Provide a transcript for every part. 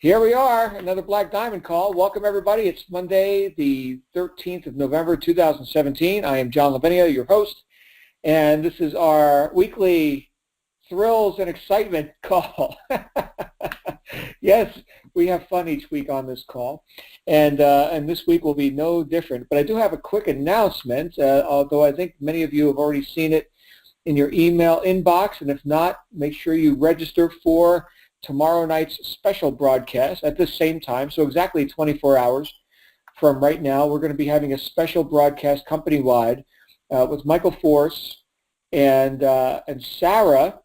Here we are, another Black Diamond call. Welcome, everybody. It's Monday, the 13th of November, 2017. I am John Lavinia, your host, and this is our weekly thrills and excitement call. Yes, we have fun each week on this call, and this week will be no different. But I do have a quick announcement, although I think many of you have already seen it in your email inbox, and if not, make sure you register for tomorrow night's special broadcast at the same time. So exactly 24 hours from right now, we're going to be having a special broadcast company-wide with Michael Force and Sarah,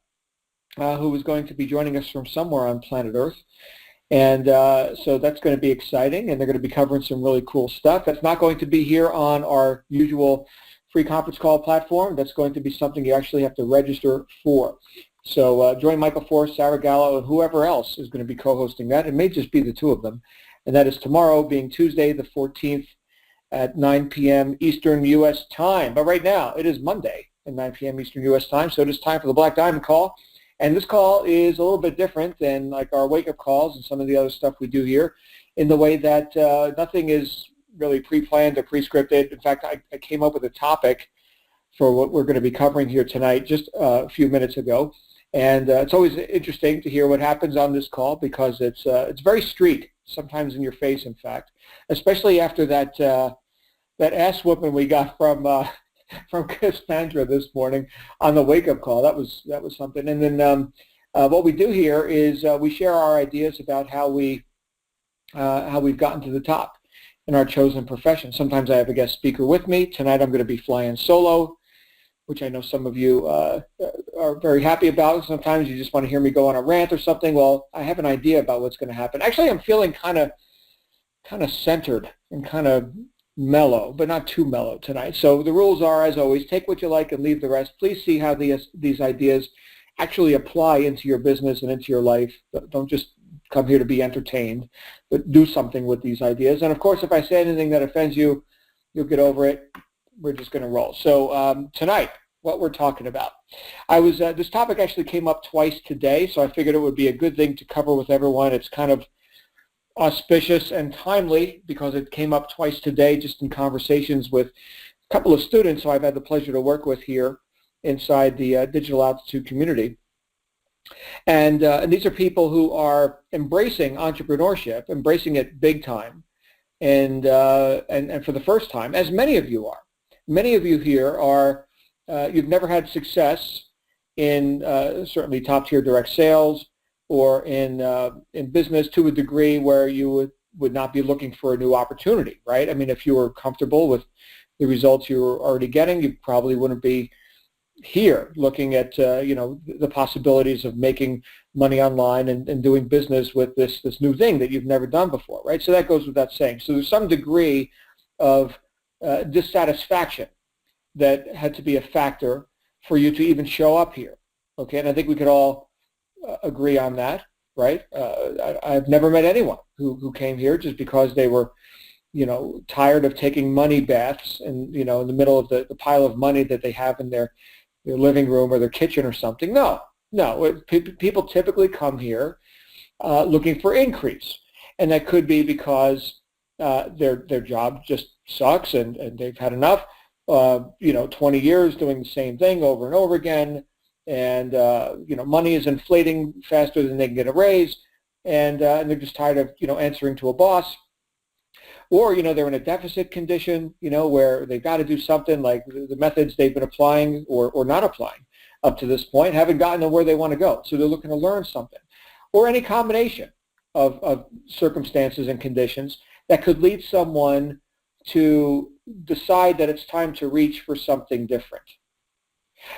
who is going to be joining us from somewhere on planet Earth. And so that's going to be exciting, and they're going to be covering some really cool stuff. That's not going to be here on our usual free conference call platform. That's going to be something you actually have to register for. So join Michael Force, Sarah Gallo, and whoever else is going to be co-hosting that. It may just be the two of them. And that is tomorrow, being Tuesday the 14th at 9 p.m. Eastern U.S. time. But right now, it is Monday at 9 p.m. Eastern U.S. time, so it is time for the Black Diamond call. And this call is a little bit different than like our wake-up calls and some of the other stuff we do here, in the way that nothing is really pre-planned or pre-scripted. In fact, I came up with a topic for what we're going to be covering here tonight just a few minutes ago. And it's always interesting to hear what happens on this call, because it's very street, sometimes in your face, in fact, especially after that ass whooping we got from Cassandra this morning on the wake-up call. That was something. And then what we do here is we share our ideas about how we've gotten to the top in our chosen profession. Sometimes I have a guest speaker with me. Tonight I'm going to be flying solo, which I know some of you are very happy about. Sometimes you just want to hear me go on a rant or something. Well, I have an idea about what's going to happen. Actually, I'm feeling kind of centered and kind of mellow, but not too mellow tonight. So the rules are, as always, take what you like and leave the rest. Please see how these ideas actually apply into your business and into your life. Don't just come here to be entertained, but do something with these ideas. And of course, if I say anything that offends you, you'll get over it. We're just going to roll. So tonight, what we're talking about. This topic actually came up twice today, so I figured it would be a good thing to cover with everyone. It's kind of auspicious and timely because it came up twice today just in conversations with a couple of students who I've had the pleasure to work with here inside the Digital Altitude community. And these are people who are embracing entrepreneurship, embracing it big time, and for the first time, as many of you are. Many of you here are, you've never had success in certainly top-tier direct sales or in business to a degree where you would not be looking for a new opportunity, right? I mean, if you were comfortable with the results you were already getting, you probably wouldn't be here looking at, the possibilities of making money online and doing business with this new thing that you've never done before, right? So that goes without saying. So there's some degree of dissatisfaction that had to be a factor for you to even show up here, okay? And I think we could all agree on that, right? I've never met anyone who came here just because they were, tired of taking money baths and, in the middle of the pile of money that they have in their living room or their kitchen or something. No. People typically come here looking for increase, and that could be because their job just sucks and they've had enough, 20 years doing the same thing over and over again, and money is inflating faster than they can get a raise, and they're just tired of answering to a boss, or they're in a deficit condition, where they've got to do something, like the methods they've been applying or not applying up to this point haven't gotten to where they want to go, so they're looking to learn something, or any combination of circumstances and conditions that could lead someone to decide that it's time to reach for something different.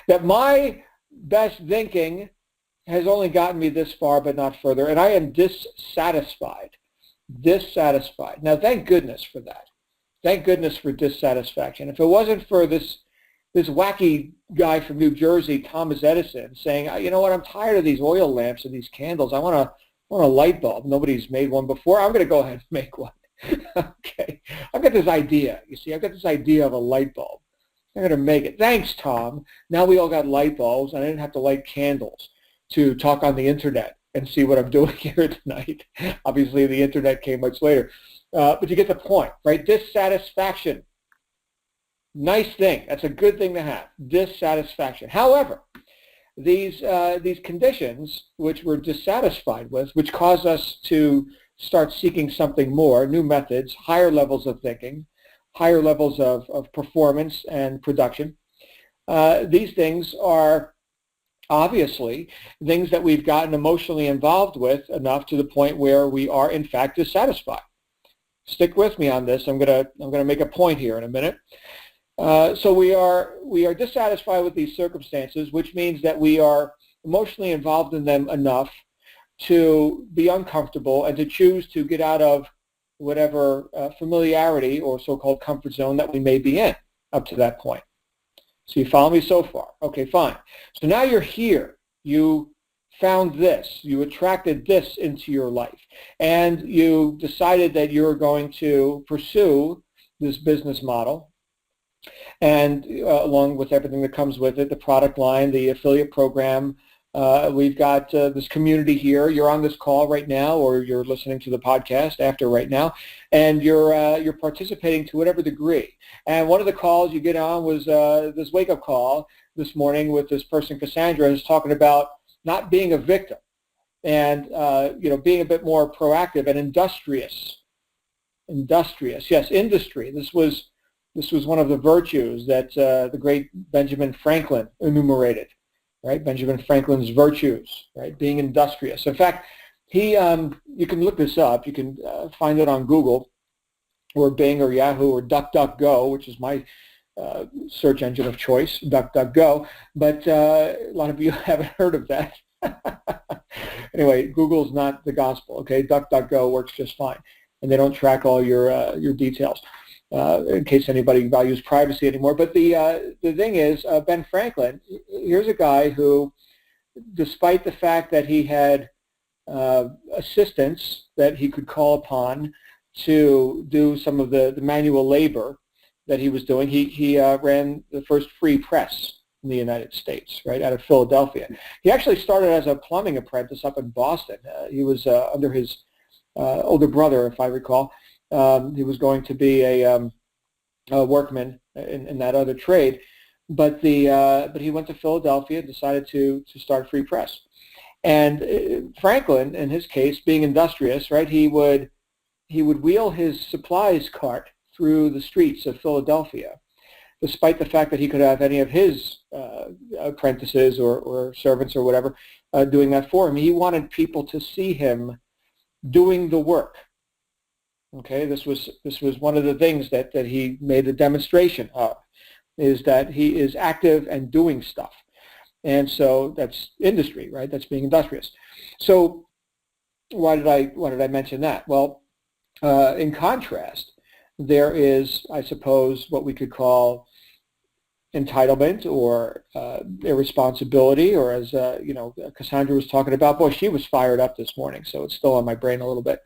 That my best thinking has only gotten me this far, but not further, and I am dissatisfied. Now, thank goodness for that. Thank goodness for dissatisfaction. If it wasn't for this wacky guy from New Jersey, Thomas Edison, saying, you know what, I'm tired of these oil lamps and these candles. I want a light bulb. Nobody's made one before. I'm going to go ahead and make one. Okay. I've got this idea. You see, I've got this idea of a light bulb. I'm going to make it. Thanks, Tom. Now we all got light bulbs, and I didn't have to light candles to talk on the internet and see what I'm doing here tonight. Obviously, the internet came much later. But you get the point, right? Dissatisfaction. Nice thing. That's a good thing to have. Dissatisfaction. However, these conditions which we're dissatisfied with, which cause us to start seeking something more, new methods, higher levels of thinking, higher levels of performance and production, these things are obviously things that we've gotten emotionally involved with enough to the point where we are in fact dissatisfied. Stick with me on this. I'm gonna make a point here in a minute. So we are dissatisfied with these circumstances, which means that we are emotionally involved in them enough to be uncomfortable and to choose to get out of whatever familiarity or so-called comfort zone that we may be in up to that point. So you follow me so far? Okay, fine. So now you're here. You found this. You attracted this into your life. And you decided that you're going to pursue this business model. And along with everything that comes with it, the product line, the affiliate program, we've got this community here. You're on this call right now, or you're listening to the podcast after right now, and you're participating to whatever degree. And one of the calls you get on was this wake-up call this morning with this person, Cassandra, who's talking about not being a victim and being a bit more proactive and industrious. Industrious, yes, industry. This was one of the virtues that the great Benjamin Franklin enumerated. Right, Benjamin Franklin's virtues, right, being industrious. In fact, you can look this up. You can find it on Google or Bing or Yahoo or DuckDuckGo, which is my search engine of choice, DuckDuckGo. But a lot of you haven't heard of that. Anyway, Google's not the gospel. Okay, DuckDuckGo works just fine, and they don't track all your details. In case anybody values privacy anymore. But the thing is, Ben Franklin, here's a guy who, despite the fact that he had assistants that he could call upon to do some of the manual labor that he was doing, he ran the first free press in the United States, right, out of Philadelphia. He actually started as a plumbing apprentice up in Boston. He was under his older brother, if I recall. He was going to be a workman in that other trade, but he went to Philadelphia and decided to start a free press. And Franklin, in his case, being industrious, right, he would wheel his supplies cart through the streets of Philadelphia, despite the fact that he could have any of his apprentices or servants or whatever doing that for him. He wanted people to see him doing the work. Okay, this was one of the things that he made a demonstration of, is that he is active and doing stuff. And so that's industry, right? That's being industrious. So why did I mention that? Well, in contrast, there is, I suppose, what we could call entitlement or irresponsibility, or as Cassandra was talking about. Boy, she was fired up this morning, so it's still on my brain a little bit.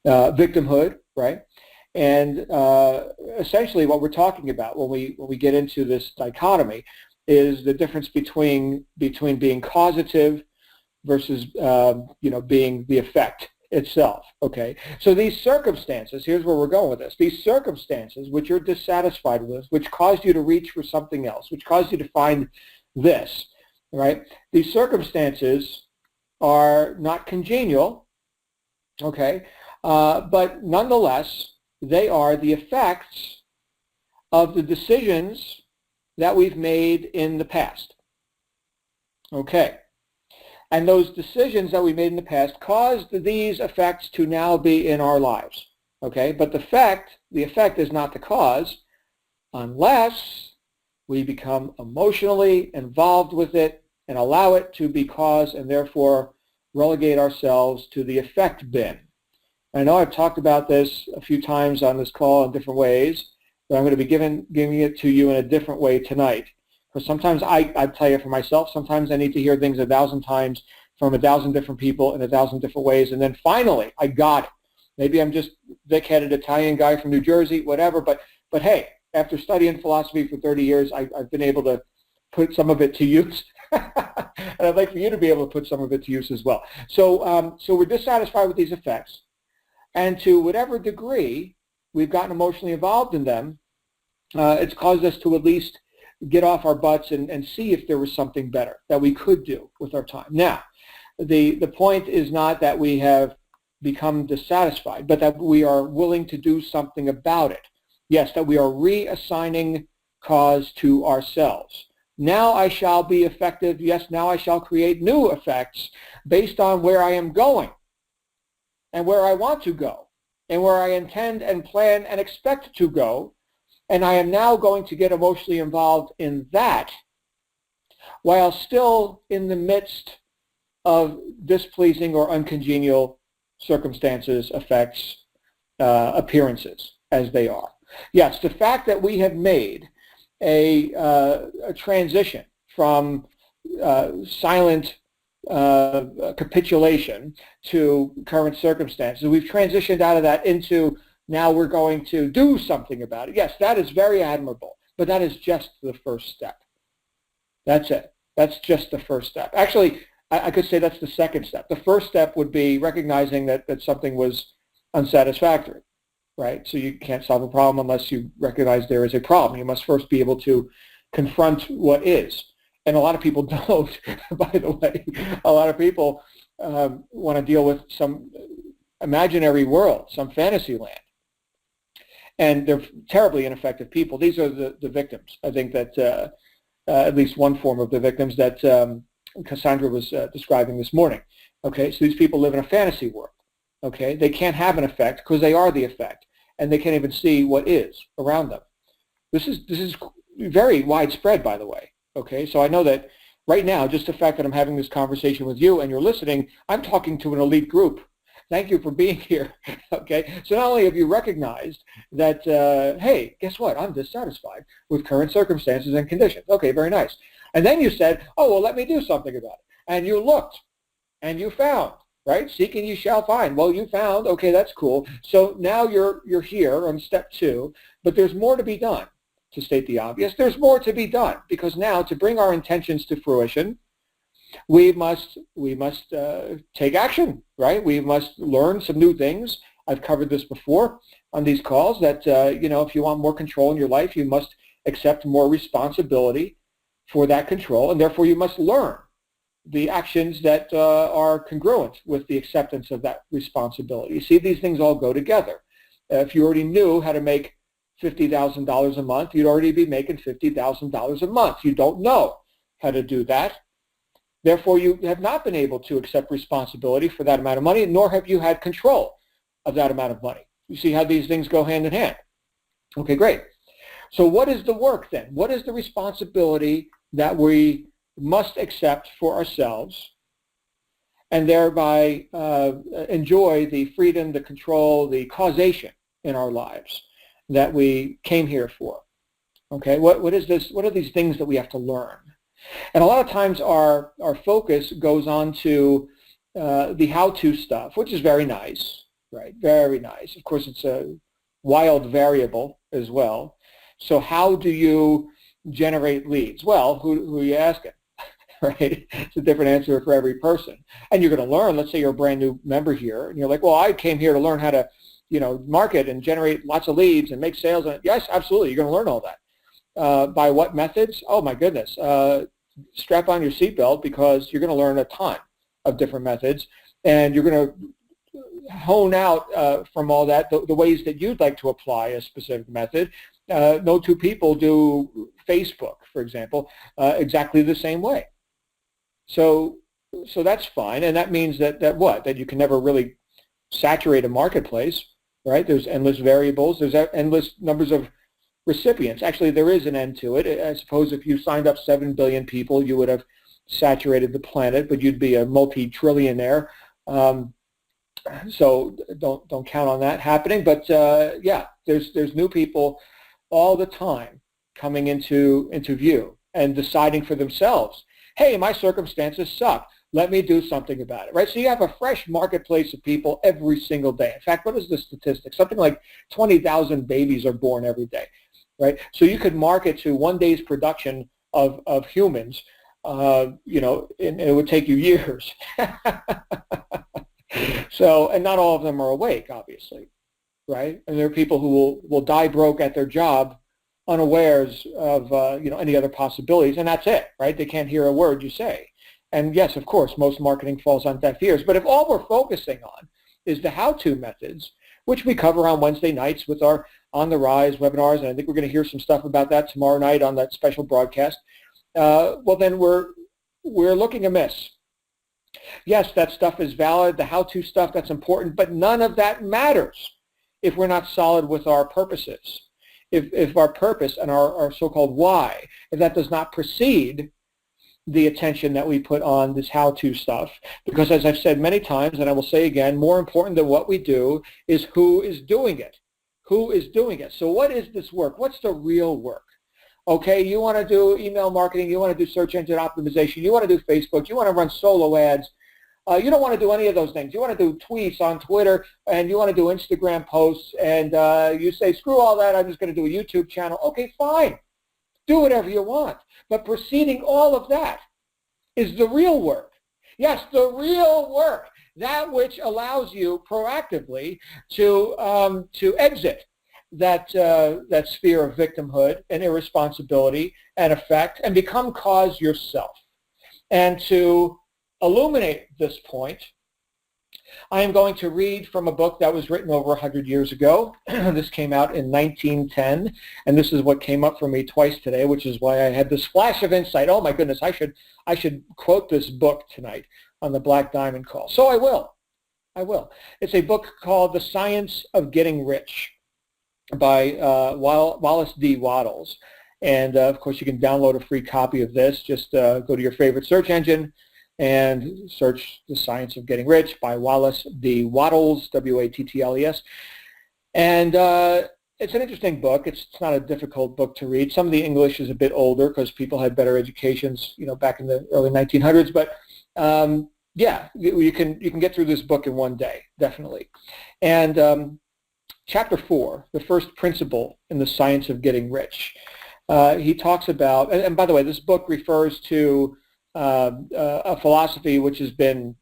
Victimhood, right? And essentially what we're talking about when we get into this dichotomy is the difference between being causative versus being the effect itself. Okay, so these circumstances, here's where we're going with this. These circumstances which you're dissatisfied with, which caused you to reach for something else, which caused you to find this, right? These circumstances are not congenial, okay? But nonetheless, they are the effects of the decisions that we've made in the past. Okay. And those decisions that we made in the past caused these effects to now be in our lives. Okay. But the effect is not the cause unless we become emotionally involved with it and allow it to be cause, and therefore relegate ourselves to the effect bin. I know I've talked about this a few times on this call in different ways, but I'm going to be giving it to you in a different way tonight. Because sometimes I tell you for myself, sometimes I need to hear things 1,000 times from 1,000 different people in 1,000 different ways, and then finally I got it. Maybe I'm just thick-headed Italian guy from New Jersey, whatever, but hey, after studying philosophy for 30 years, I've been able to put some of it to use. And I'd like for you to be able to put some of it to use as well. So, so we're dissatisfied with these effects, and to whatever degree we've gotten emotionally involved in them, it's caused us to at least get off our butts and see if there was something better that we could do with our time. Now, the point is not that we have become dissatisfied, but that we are willing to do something about it. Yes, that we are reassigning cause to ourselves. Now I shall be effective. Yes, now I shall create new effects based on where I am going and where I want to go and where I intend and plan and expect to go. And I am now going to get emotionally involved in that while still in the midst of displeasing or uncongenial circumstances, effects, appearances as they are. Yes, the fact that we have made a transition from silent capitulation to current circumstances. We've transitioned out of that into now we're going to do something about it. Yes, that is very admirable, but that is just the first step. That's it. That's just the first step. Actually, I could say that's the second step. The first step would be recognizing that something was unsatisfactory, right? So you can't solve a problem unless you recognize there is a problem. You must first be able to confront what is. And a lot of people don't, by the way. A lot of people want to deal with some imaginary world, some fantasy land. And they're terribly ineffective people. These are the victims. I think that at least one form of the victims that Cassandra was describing this morning. Okay, so these people live in a fantasy world. Okay, they can't have an effect because they are the effect, and they can't even see what is around them. This is very widespread, by the way. Okay, so I know that right now, just the fact that I'm having this conversation with you and you're listening, I'm talking to an elite group. Thank you for being here. Okay, so not only have you recognized that, hey, guess what? I'm dissatisfied with current circumstances and conditions. Okay, very nice. And then you said, oh, well, let me do something about it. And you looked and you found, right? Seek and you shall find. Well, you found. Okay, that's cool. So now you're here on step 2, but there's more to be done. To state the obvious, there's more to be done, because now to bring our intentions to fruition, we must take action, right? We must learn some new things. I've covered this before on these calls that, if you want more control in your life, you must accept more responsibility for that control, and therefore you must learn the actions that are congruent with the acceptance of that responsibility. You see, these things all go together. If you already knew how to make $50,000 a month, you'd already be making $50,000 a month. You don't know how to do that. Therefore, you have not been able to accept responsibility for that amount of money, nor have you had control of that amount of money. You see how these things go hand in hand. Okay, great. So what is the work then? What is the responsibility that we must accept for ourselves and thereby enjoy the freedom, the control, the causation in our lives that we came here for? Okay, what is this? What are these things that we have to learn? And a lot of times our focus goes on to the how-to stuff, which is very nice, right? Very nice. Of course, it's a wild variable as well. So how do you generate leads? Well, who are you asking? Right? It's a different answer for every person. And you're going to learn, let's say you're a brand new member here, and you're like, well, I came here to learn how to market and generate lots of leads and make sales. Yes, absolutely. You're going to learn all that. By what methods? Oh, my goodness. Strap on your seatbelt, because you're going to learn a ton of different methods, and you're going to hone out from all that the ways that you'd like to apply a specific method. No two people do Facebook, for example, exactly the same way. So that's fine, and that means that you can never really saturate a marketplace, right? There's endless variables. There's endless numbers of recipients. Actually, there is an end to it. I suppose if you signed up 7 billion people, you would have saturated the planet, but you'd be a multi-trillionaire. So don't count on that happening. But yeah, there's new people all the time coming into view and deciding for themselves, hey, my circumstances suck. Let me do something about it, right? So you have a fresh marketplace of people every single day. In fact, what is the statistic? Something like 20,000 babies are born every day, right? So you could market to one day's production of humans and it would take you years. So, and not all of them are awake, obviously, right? And there are people who will die broke at their job, unawares of any other possibilities, and that's it, right? They can't hear a word you say. And yes, of course, most marketing falls on deaf ears. But if all we're focusing on is the how-to methods, which we cover on Wednesday nights with our On the Rise webinars, and I think we're going to hear some stuff about that tomorrow night on that special broadcast, well, then we're looking amiss. Yes, that stuff is valid, the how-to stuff, that's important, but none of that matters if we're not solid with our purposes. If our purpose and our so-called why, if that does not precede the attention that we put on this how-to stuff, because as I've said many times, and I will say again, more important than what we do is who is doing it. Who is doing it? So what is this work? What's the real work? Okay, you want to do email marketing, you want to do search engine optimization, you want to do Facebook, you want to run solo ads, you don't want to do any of those things. You want to do tweets on Twitter, and you want to do Instagram posts, and you say, screw all that, I'm just going to do a YouTube channel. Okay, fine. Do whatever you want. But preceding all of that is the real work. Yes, the real work, that which allows you proactively to exit that sphere of victimhood and irresponsibility and effect and become cause yourself. And to illuminate this point, I am going to read from a book that was written over 100 years ago. This came out in 1910, and this is what came up for me twice today, which is why I had this flash of insight. Oh my goodness, I should quote this book tonight on the Black Diamond Call. So I will. It's a book called The Science of Getting Rich by Wallace D. Wattles. And of course, you can download a free copy of this. Just go to your favorite search engine and search The Science of Getting Rich by Wallace D. Wattles, W-A-T-T-L-E-S. And it's an interesting book. It's not a difficult book to read. Some of the English is a bit older because people had better educations, back in the early 1900s. But yeah, you can get through this book in one day, definitely. And Chapter 4, the first principle in the science of getting rich. He talks about, and by the way, this book refers to a philosophy which has been,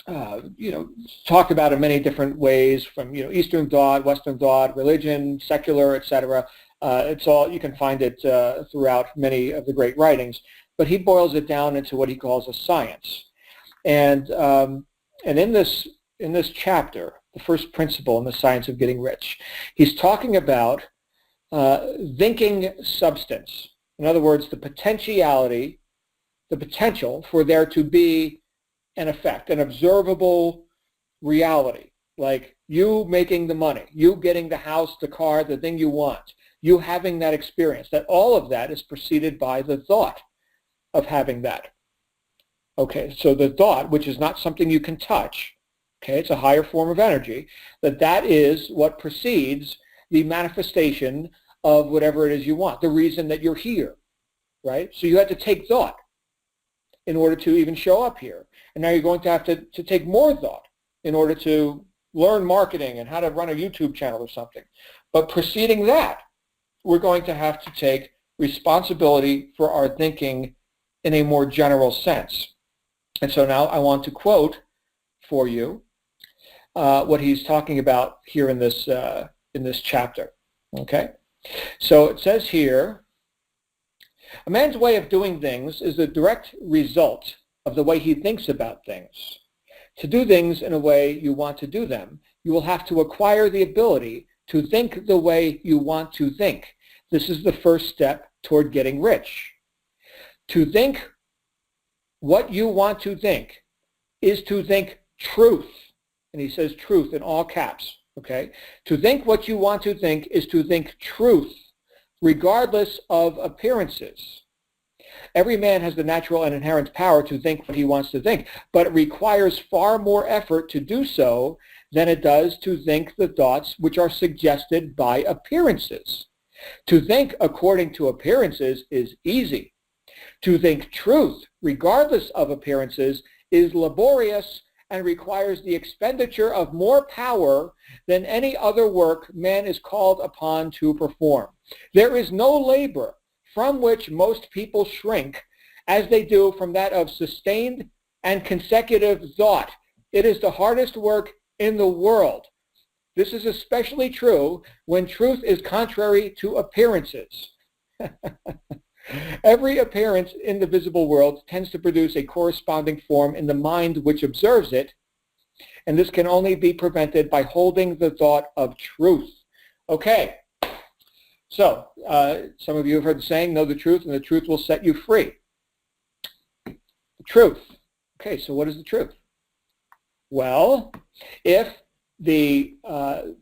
talked about in many different ways, from Eastern thought, Western thought, religion, secular, etc. It's all, you can find it throughout many of the great writings. But he boils it down into what he calls a science. And in this chapter, the first principle in the science of getting rich, he's talking about thinking substance. In other words, the potential for there to be an effect, an observable reality, like you making the money, you getting the house, the car, the thing you want, you having that experience, that all of that is preceded by the thought of having that. Okay, so the thought, which is not something you can touch, okay, it's a higher form of energy, that is what precedes the manifestation of whatever it is you want, the reason that you're here, right? So you had to take thought in order to even show up here. And now you're going to have to take more thought in order to learn marketing and how to run a YouTube channel or something. But preceding that, we're going to have to take responsibility for our thinking in a more general sense. And so now I want to quote for you what he's talking about here in this chapter. Okay? So it says here, a man's way of doing things is the direct result of the way he thinks about things. To do things in a way you want to do them, you will have to acquire the ability to think the way you want to think. This is the first step toward getting rich. To think what you want to think is to think truth. And he says truth in all caps. Okay? To think what you want to think is to think truth, regardless of appearances. Every man has the natural and inherent power to think what he wants to think, but it requires far more effort to do so than it does to think the thoughts which are suggested by appearances. To think according to appearances is easy. To think truth, regardless of appearances, is laborious and requires the expenditure of more power than any other work man is called upon to perform. There is no labor from which most people shrink as they do from that of sustained and consecutive thought. It is the hardest work in the world. This is especially true when truth is contrary to appearances. Every appearance in the visible world tends to produce a corresponding form in the mind which observes it, and this can only be prevented by holding the thought of truth. Okay, so some of you have heard the saying, know the truth, and the truth will set you free. The truth. Okay, so what is the truth? Well, if the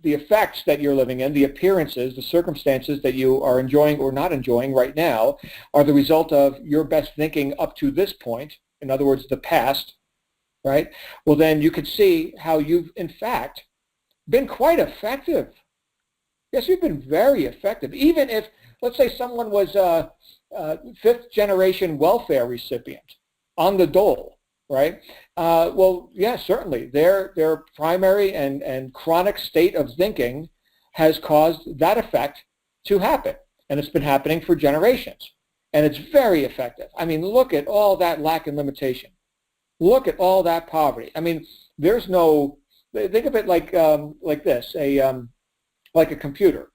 effects that you're living in, the appearances, the circumstances that you are enjoying or not enjoying right now are the result of your best thinking up to this point, in other words, the past, right? Well, then you could see how you've, in fact, been quite effective. Yes, you've been very effective. Even if, let's say someone was a fifth generation welfare recipient on the dole, right? Well, yeah, certainly. Their primary and chronic state of thinking has caused that effect to happen. And it's been happening for generations. And it's very effective. I mean, look at all that lack and limitation. Look at all that poverty. I mean, there's no, think of it like this, like a computer,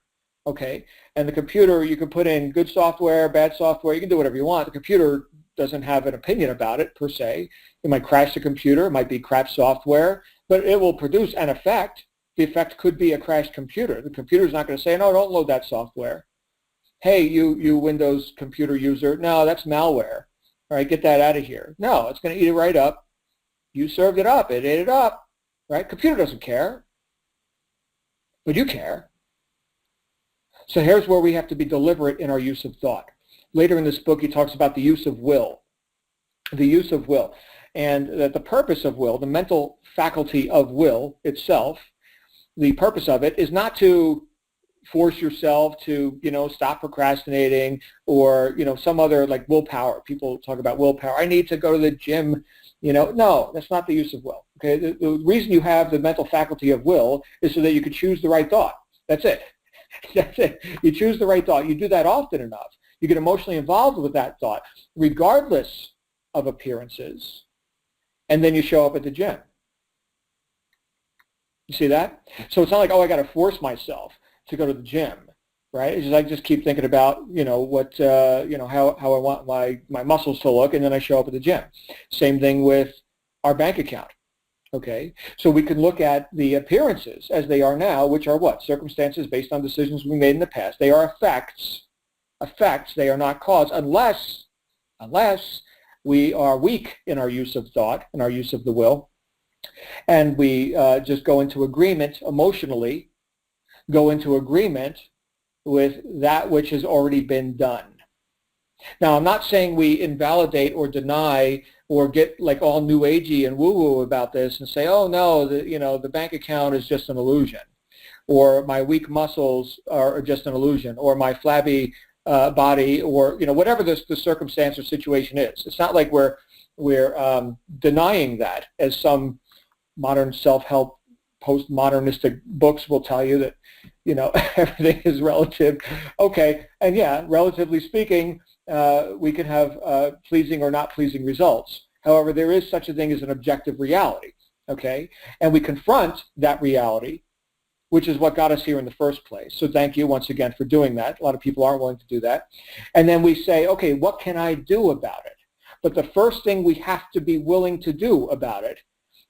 okay? And the computer, you can put in good software, bad software, you can do whatever you want. The computer doesn't have an opinion about it per se. It might crash the computer, it might be crap software, but it will produce an effect. The effect could be a crashed computer. The computer's not going to say, no, don't load that software. Hey, you Windows computer user, no, that's malware. All right, get that out of here. No, it's going to eat it right up. You served it up, it ate it up, right? Computer doesn't care, but you care. So here's where we have to be deliberate in our use of thought. Later in this book, he talks about the use of will, and that the purpose of will, the mental faculty of will itself, the purpose of it is not to force yourself to, stop procrastinating or, some other like willpower. People talk about willpower. I need to go to the gym. No, that's not the use of will. Okay, the reason you have the mental faculty of will is so that you can choose the right thought. That's it. That's it. You choose the right thought. You do that often enough. You get emotionally involved with that thought, regardless of appearances, and then you show up at the gym. You see that? So it's not like, oh, I got to force myself to go to the gym, right? It's just I just keep thinking about, how I want my muscles to look, and then I show up at the gym. Same thing with our bank account. Okay, so we can look at the appearances as they are now, which are what? Circumstances based on decisions we made in the past. They are effects. They are not cause, unless we are weak in our use of thought, in our use of the will, and we just go into agreement emotionally, go into agreement with that which has already been done. Now, I'm not saying we invalidate or deny or get like all new agey and woo-woo about this and say, oh no, the bank account is just an illusion, or my weak muscles are just an illusion, or my flabby body, or whatever the circumstance or situation is. It's not like we're denying that, as some modern self-help postmodernistic books will tell you that everything is relative. Okay, and yeah, relatively speaking, we can have pleasing or not pleasing results. However, there is such a thing as an objective reality, okay? And we confront that reality, which is what got us here in the first place. So thank you once again for doing that. A lot of people aren't willing to do that. And then we say, okay, what can I do about it? But the first thing we have to be willing to do about it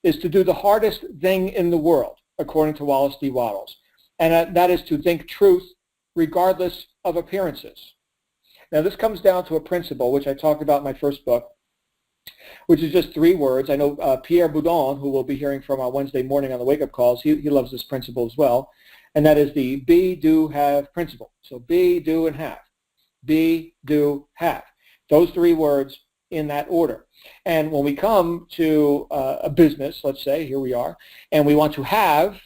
is to do the hardest thing in the world, according to Wallace D. Wattles. And that is to think truth regardless of appearances. Now, this comes down to a principle, which I talked about in my first book, which is just 3 words. I know Pierre Boudon, who we'll be hearing from on Wednesday morning on the wake-up calls, he loves this principle as well, and that is the be, do, have principle. So be, do, and have. Be, do, have. Those 3 words in that order. And when we come to a business, let's say, here we are, and we want to have,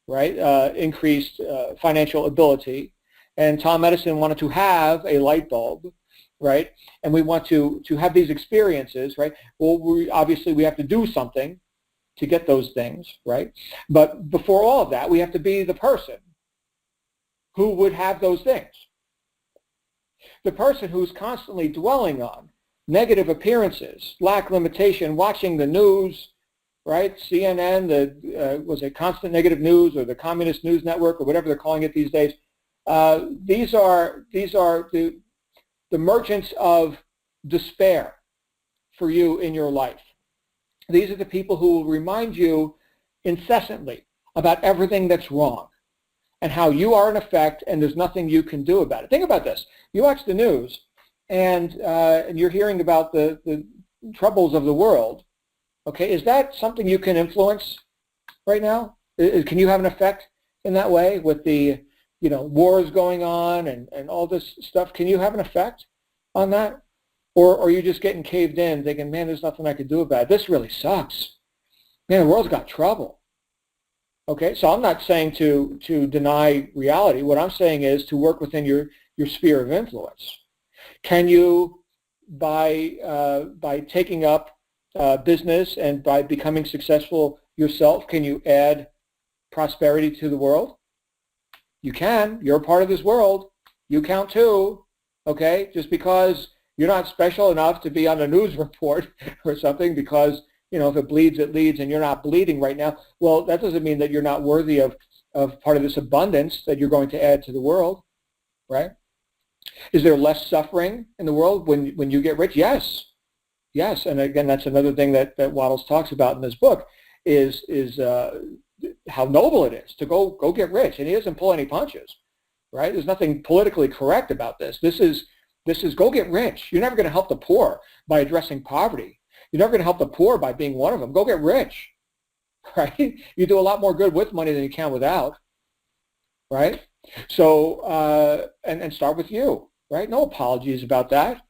right, increased financial ability, and Tom Edison wanted to have a light bulb, right? And we want to have these experiences, right? Well, obviously we have to do something to get those things, right? But before all of that, we have to be the person who would have those things. The person who's constantly dwelling on negative appearances, lack limitation, watching the news, right? CNN, was it Constant Negative News or the Communist News Network or whatever they're calling it these days? These are the merchants of despair for you in your life. These are the people who will remind you incessantly about everything that's wrong and how you are in effect and there's nothing you can do about it. Think about this. You watch the news and you're hearing about the troubles of the world. Okay, is that something you can influence right now? Can you have an effect in that way with the wars going on and all this stuff? Can you have an effect on that? Or are you just getting caved in thinking, man, there's nothing I can do about it. This really sucks. Man, the world's got trouble. Okay, so I'm not saying to deny reality. What I'm saying is to work within your sphere of influence. Can you, by taking up business and by becoming successful yourself, can you add prosperity to the world? You can. You're a part of this world. You count too. Okay, just because you're not special enough to be on a news report or something because, if it bleeds, it leads, and you're not bleeding right now, well, that doesn't mean that you're not worthy of part of this abundance that you're going to add to the world, right? Is there less suffering in the world when you get rich? Yes. Yes, and again, that's another thing that Waddles talks about in this book is how noble it is to go get rich, and he doesn't pull any punches, right? There's nothing politically correct about this. This is go get rich. You're never going to help the poor by addressing poverty. You're never going to help the poor by being one of them. Go get rich, right? You do a lot more good with money than you can without, right? So, and start with you, right? No apologies about that,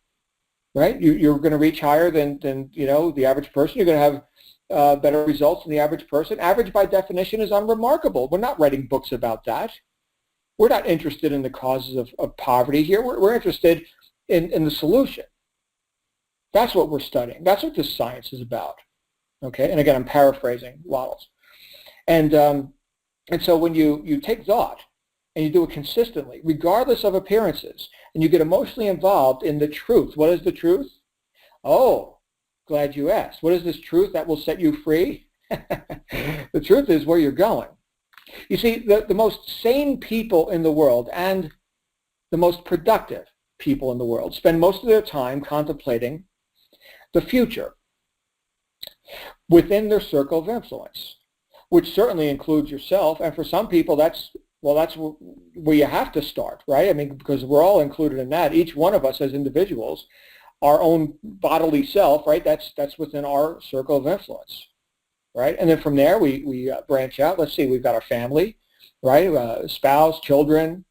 right? You're going to reach higher than the average person. You're going to have better results than the average person. Average by definition is unremarkable. We're not writing books about that. We're not interested in the causes of poverty here. We're interested in the solution. That's what we're studying. That's what this science is about. Okay, and again, I'm paraphrasing Waddles. And so when you take thought and you do it consistently, regardless of appearances, and you get emotionally involved in the truth. What is the truth? Oh, glad you asked. What is this truth that will set you free? The truth is where you're going. You see, the most sane people in the world and the most productive people in the world spend most of their time contemplating the future within their circle of influence, which certainly includes yourself. And for some people, that's where you have to start, right? I mean, because we're all included in that. Each one of us as individuals, our own bodily self, right? That's within our circle of influence. Right? And then from there, we branch out. Let's see, we've got our family, right? Spouse, children,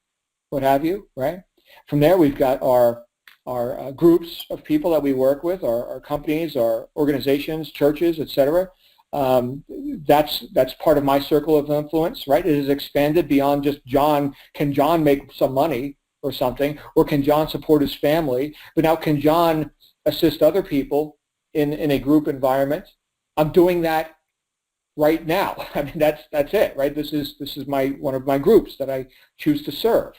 what have you, right? From there, we've got our groups of people that we work with, our companies, our organizations, churches, etc. That's part of my circle of influence, right? It has expanded beyond just John. Can John make some money or something? Or can John support his family? But now can John assist other people in a group environment? I'm doing that right now. I mean, that's it, right? This is one of my groups that I choose to serve.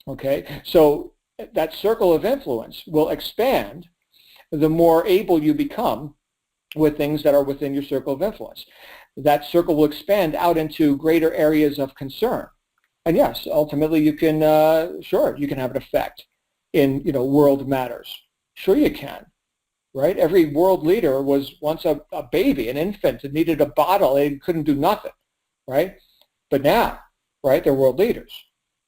Okay, so that circle of influence will expand the more able you become with things that are within your circle of influence. That circle will expand out into greater areas of concern. And yes, ultimately you can, sure, you can have an effect in, world matters. Sure you can. Right? Every world leader was once a baby, an infant that needed a bottle. They couldn't do nothing, right? But now, right, they're world leaders.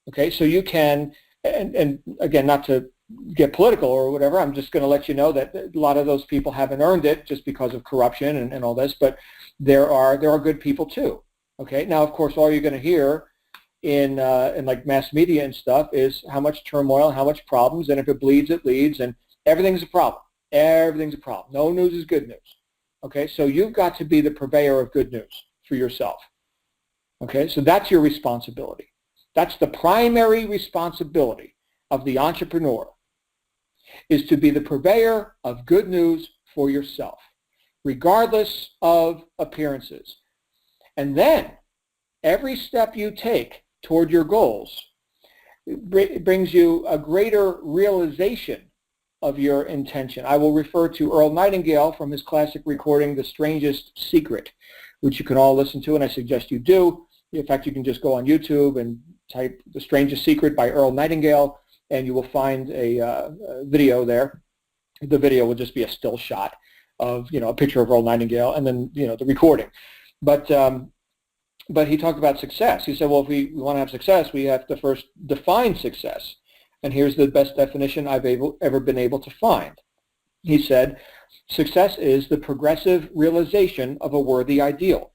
Okay, so you can, and again, not to get political or whatever, I'm just going to let you know that a lot of those people haven't earned it just because of corruption and all this, but there are good people too. Okay, now of course all you're going to hear in like mass media and stuff is how much turmoil, how much problems, and if it bleeds, it leads, and everything's a problem. Everything's a problem. No news is good news. Okay, so you've got to be the purveyor of good news for yourself. Okay, so that's your responsibility. That's the primary responsibility of the entrepreneur, is to be the purveyor of good news for yourself, regardless of appearances. And then every step you take toward your goals brings you a greater realization of your intention. I will refer to Earl Nightingale from his classic recording, The Strangest Secret, which you can all listen to, and I suggest you do. In fact, you can just go on YouTube and type The Strangest Secret by Earl Nightingale, and you will find a video there. The video will just be a still shot of, a picture of Earl Nightingale and then, the recording. But he talked about success. He said, well, if we want to have success, we have to first define success. And here's the best definition I've ever been able to find. He said, success is the progressive realization of a worthy ideal.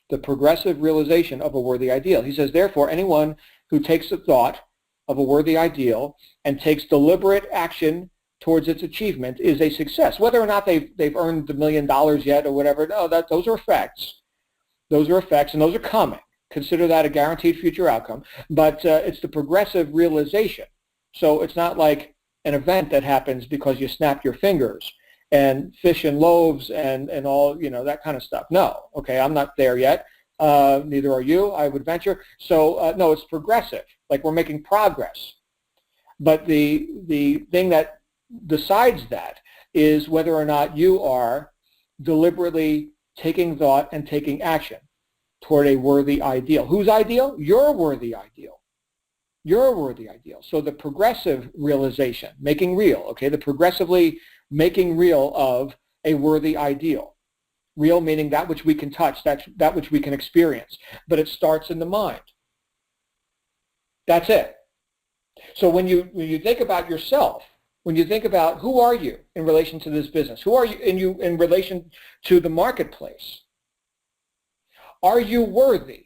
The progressive realization of a worthy ideal. He says, therefore, anyone who takes the thought of a worthy ideal and takes deliberate action towards its achievement is a success. Whether or not they've earned the $1 million yet or whatever, no, those are effects. Those are effects, and those are coming. Consider that a guaranteed future outcome. But it's the progressive realization. So it's not like an event that happens because you snap your fingers and fish and loaves and all, that kind of stuff. No, okay, I'm not there yet. Neither are you, I would venture. So no, it's progressive, like we're making progress. But the thing that decides that is whether or not you are deliberately taking thought and taking action toward a worthy ideal. Whose ideal? Your worthy ideal. Your worthy ideal. So the progressive realization, making real, okay, the progressively making real of a worthy ideal. Real meaning that which we can touch, that which we can experience. But it starts in the mind. That's it. So when you think about yourself, when you think about who are you in relation to this business, who are you in relation to the marketplace, are you worthy?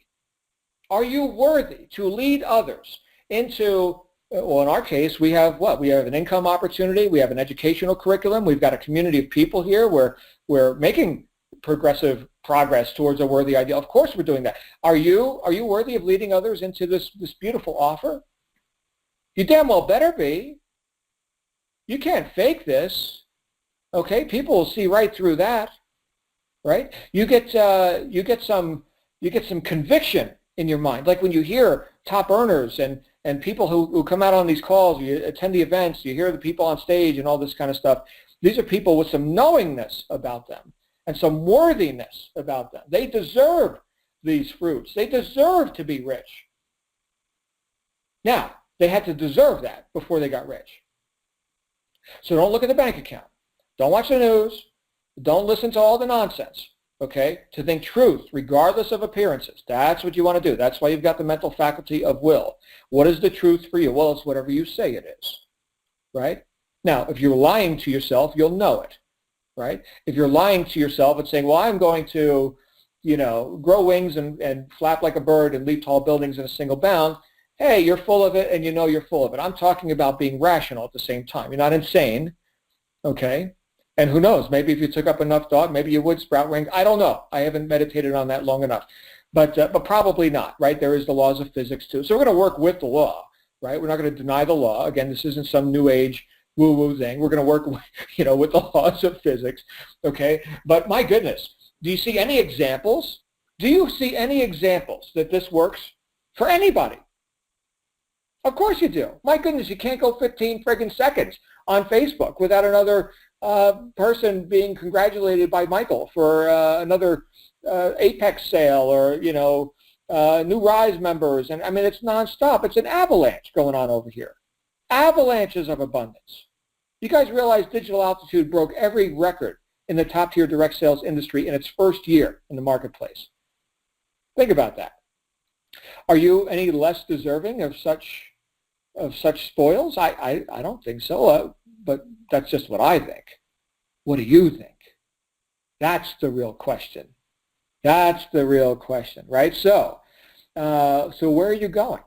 Are you worthy to lead others into, well, in our case, we have what? We have an income opportunity. We have an educational curriculum. We've got a community of people here where we're making progressive progress towards a worthy ideal. Of course we're doing that. Are you worthy of leading others into this beautiful offer? You damn well better be. You can't fake this. Okay? People will see right through that. Right? You get some conviction in your mind. Like when you hear top earners and people who come out on these calls, you attend the events, you hear the people on stage and all this kind of stuff. These are people with some knowingness about them and some worthiness about them. They deserve these fruits. They deserve to be rich. Now, they had to deserve that before they got rich. So don't look at the bank account. Don't watch the news. Don't listen to all the nonsense. Okay, to think truth regardless of appearances. That's what you want to do. That's why you've got the mental faculty of will. What is the truth for you? Well, it's whatever you say it is, right? Now, if you're lying to yourself, you'll know it, right? If you're lying to yourself and saying, well, I'm going to, grow wings and flap like a bird and leap tall buildings in a single bound, hey, you're full of it and you know you're full of it. I'm talking about being rational at the same time. You're not insane, okay? And who knows, maybe if you took up enough thought, maybe you would sprout wings. I don't know. I haven't meditated on that long enough. But probably not, right? There is the laws of physics too. So we're going to work with the law, right? We're not going to deny the law. Again, this isn't some new age woo-woo thing. We're going to work, with the laws of physics, okay? But my goodness, do you see any examples? Do you see any examples that this works for anybody? Of course you do. My goodness, you can't go 15 friggin' seconds on Facebook without another person being congratulated by Michael for another Apex sale or, new Rise members. And I mean, it's nonstop. It's an avalanche going on over here. Avalanches of abundance. You guys realize Digital Altitude broke every record in the top tier direct sales industry in its first year in the marketplace. Think about that. Are you any less deserving of such spoils? I don't think so. But that's just what I think. What do you think? That's the real question. That's the real question, right? So where are you going?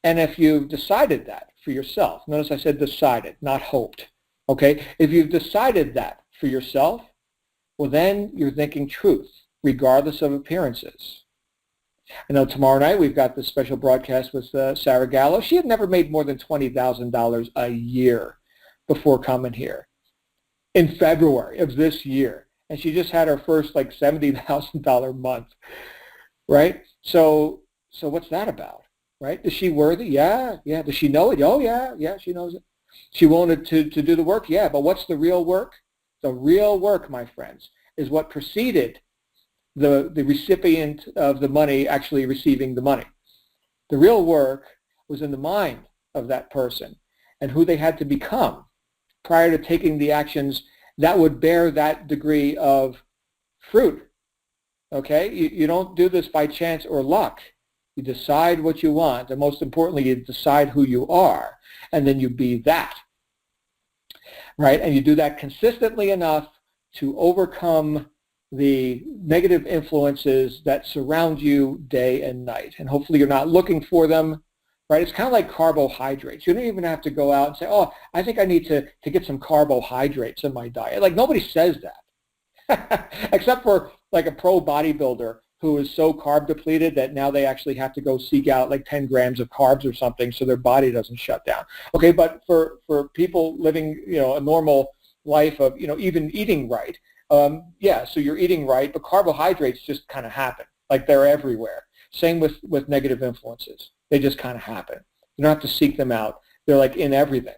And if you've decided that for yourself, notice I said decided, not hoped, okay? If you've decided that for yourself, well, then you're thinking truth, regardless of appearances. I know tomorrow night we've got this special broadcast with Sarah Gallo. She had never made more than $20,000 a year before coming here in February of this year. And she just had her first like $70,000 month, right? So what's that about, right? Is she worthy? Yeah. Does she know it? Oh, yeah, she knows it. She wanted to do the work, yeah, but what's the real work? The real work, my friends, is what preceded the recipient of the money actually receiving the money. The real work was in the mind of that person and who they had to become prior to taking the actions that would bear that degree of fruit. Okay? You don't do this by chance or luck. You decide what you want, and most importantly, you decide who you are, and then you be that. Right? And you do that consistently enough to overcome the negative influences that surround you day and night. And hopefully you're not looking for them, right? It's kind of like carbohydrates. You don't even have to go out and say, oh, I think I need to get some carbohydrates in my diet. Like, nobody says that, except for like a pro bodybuilder who is so carb depleted that now they actually have to go seek out like 10 grams of carbs or something so their body doesn't shut down. Okay, but for people living, a normal life of, even eating right, yeah, so you're eating right, but carbohydrates just kind of happen. Like, they're everywhere. Same with negative influences. They just kind of happen. You don't have to seek them out. They're like in everything,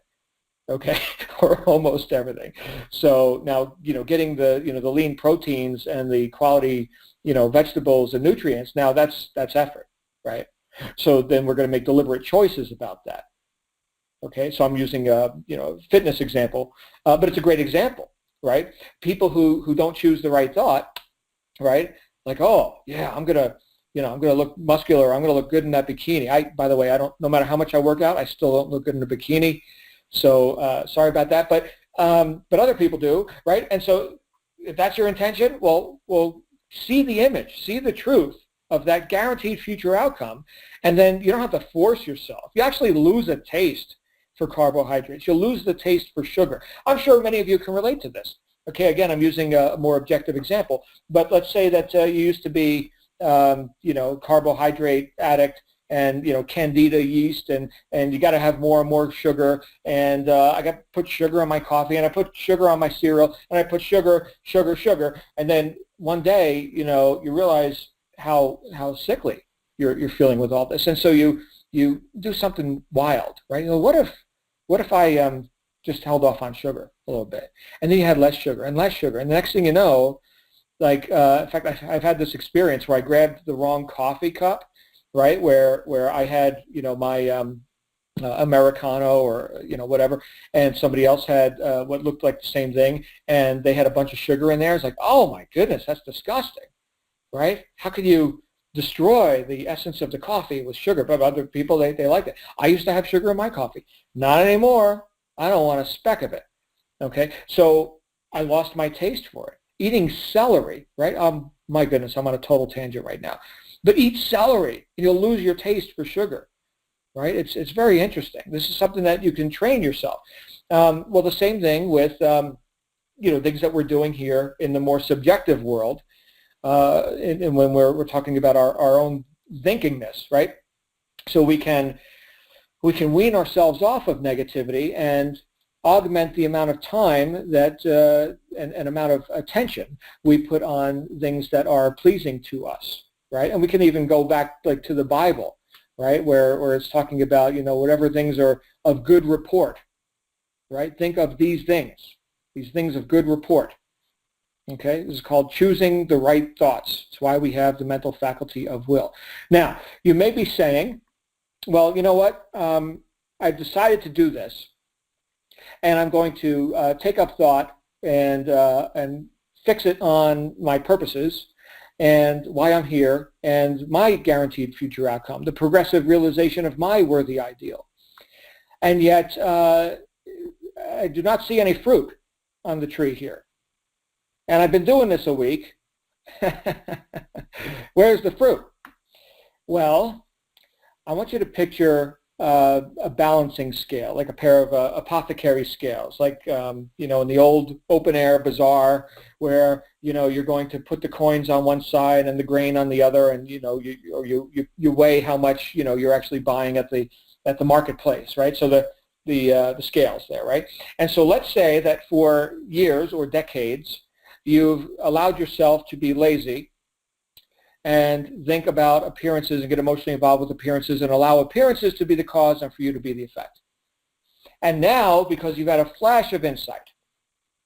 okay, or almost everything. So now, getting the, the lean proteins and the quality, vegetables and nutrients, now that's effort, right? So then we're going to make deliberate choices about that. Okay, so I'm using a, fitness example, but it's a great example. Right? People who don't choose the right thought, right? Like, oh yeah, I'm gonna look muscular. I'm gonna look good in that bikini. By the way, no matter how much I work out, I still don't look good in a bikini. So sorry about that. But other people do, right? And so if that's your intention, well, see the image, see the truth of that guaranteed future outcome, and then you don't have to force yourself. You actually lose a taste for carbohydrates. You'll lose the taste for sugar. I'm sure many of you can relate to this. Okay, again, I'm using a more objective example, but let's say that you used to be, carbohydrate addict and, candida yeast, and you got to have more and more sugar, and I got to put sugar on my coffee, and I put sugar on my cereal, and I put sugar, and then one day, you realize how sickly you're feeling with all this, and so you do something wild, right? What if I just held off on sugar a little bit, and then you had less sugar, and the next thing you know, like in fact, I've had this experience where I grabbed the wrong coffee cup, right? Where I had my Americano or whatever, and somebody else had what looked like the same thing, and they had a bunch of sugar in there. It's like, oh my goodness, that's disgusting, right? How could you destroy the essence of the coffee with sugar? But other people, they like it. I used to have sugar in my coffee. Not anymore. I don't want a speck of it. Okay, so I lost my taste for it. Eating celery, right? My goodness, I'm on a total tangent right now. But eat celery, and you'll lose your taste for sugar, right? It's very interesting. This is something that you can train yourself. Well, the same thing with things that we're doing here in the more subjective world. And when we're talking about our own thinkingness, right? So we can wean ourselves off of negativity and augment the amount of time that and amount of attention we put on things that are pleasing to us, right? And we can even go back like to the Bible, right, where it's talking about whatever things are of good report, right? Think of these things of good report. Okay, this is called choosing the right thoughts. It's why we have the mental faculty of will. Now, you may be saying, well, you know what? I've decided to do this, and I'm going to take up thought and fix it on my purposes and why I'm here and my guaranteed future outcome, the progressive realization of my worthy ideal. And yet, I do not see any fruit on the tree here. And I've been doing this a week. Where's the fruit? Well, I want you to picture a balancing scale, like a pair of apothecary scales, like in the old open-air bazaar, where you're going to put the coins on one side and the grain on the other, and you weigh how much you're actually buying at the marketplace, right? So the scales there, right? And so let's say that for years or decades, you've allowed yourself to be lazy and think about appearances and get emotionally involved with appearances and allow appearances to be the cause and for you to be the effect. And now, because you've had a flash of insight,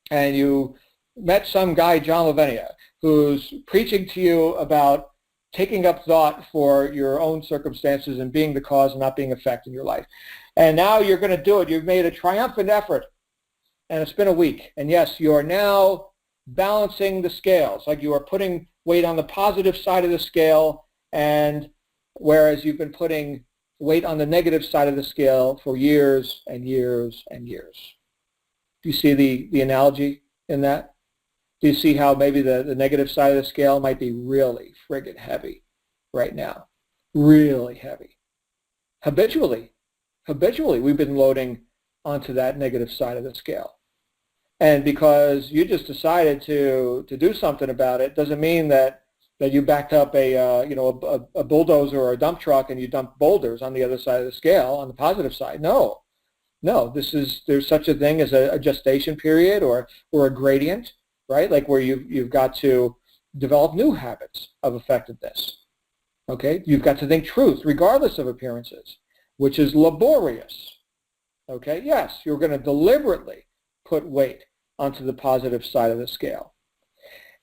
and you met some guy, John Lavinia, who's preaching to you about taking up thought for your own circumstances and being the cause and not being effect in your life. And now you're going to do it. You've made a triumphant effort, and it's been a week. And yes, you are now balancing the scales, like you are putting weight on the positive side of the scale, and whereas you've been putting weight on the negative side of the scale for years and years and years. Do you see the analogy in that? Do you see how maybe the negative side of the scale might be really friggin' heavy right now? Really heavy. Habitually, we've been loading onto that negative side of the scale. And because you just decided to do something about it doesn't mean that you backed up a bulldozer or a dump truck and you dumped boulders on the other side of the scale, on the positive side. No, there's such a thing as a gestation period or a gradient, right? Like where you've got to develop new habits of effectiveness. Okay, you've got to think truth regardless of appearances, which is laborious. Okay, yes, you're going to deliberately put weight onto the positive side of the scale,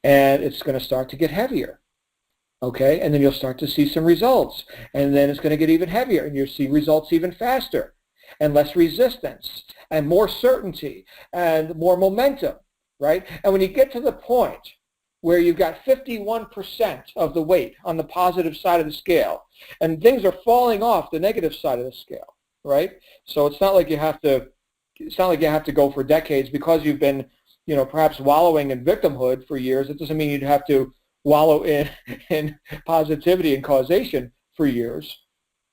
and it's going to start to get heavier. Okay, and then you'll start to see some results, and then it's going to get even heavier, and you'll see results even faster, and less resistance, and more certainty, and more momentum, right? And when you get to the point where you've got 51% of the weight on the positive side of the scale, and things are falling off the negative side of the scale, right? So it's not like you have to go for decades because you've been, perhaps wallowing in victimhood for years. It doesn't mean you'd have to wallow in positivity and causation for years,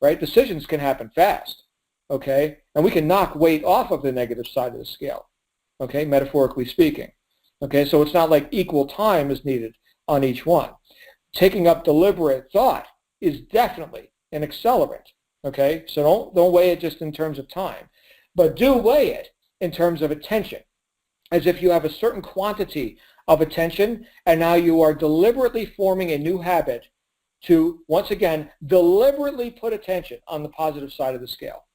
right? Decisions can happen fast, okay? And we can knock weight off of the negative side of the scale, okay, metaphorically speaking. Okay, so it's not like equal time is needed on each one. Taking up deliberate thought is definitely an accelerant, okay? So don't weigh it just in terms of time, but do weigh it in terms of attention, as if you have a certain quantity of attention, and now you are deliberately forming a new habit to, once again, deliberately put attention on the positive side of the scale.